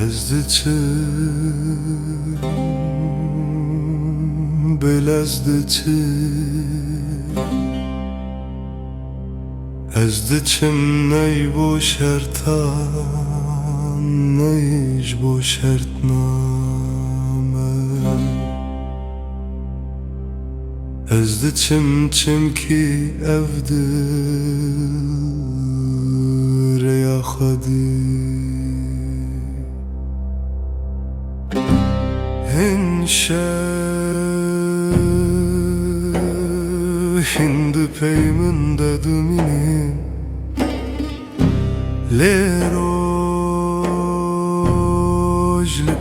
Ezdiçim, belezdiçim, ezdiçim ney bu şertan, neyş bu şertname. Ezdiçim çimki evdir ya Xadi. Hindi peyminde düminin Lerojli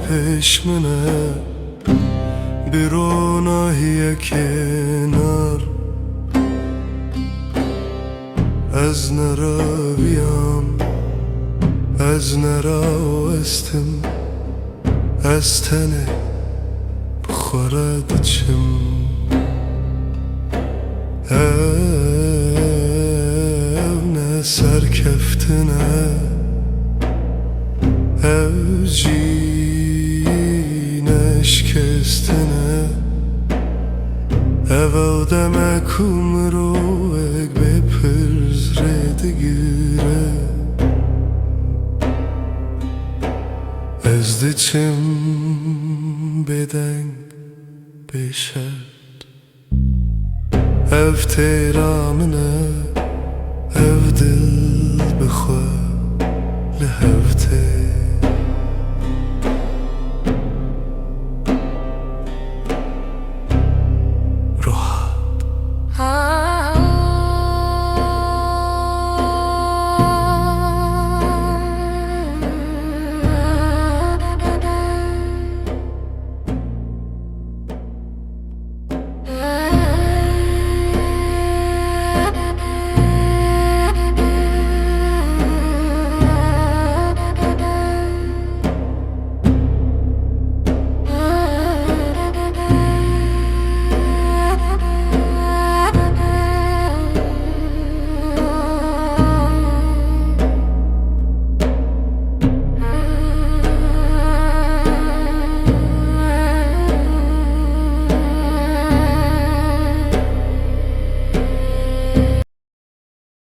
peşmine bir onahiye kenar Ez nere biyam Ez nere estim Ez tene بخورد چم ev ne serkeftine ev cineş kestine ev demek umru ek bepirz redigire ezdiçim beden beşert ev teramine ev dil bixwe lehevte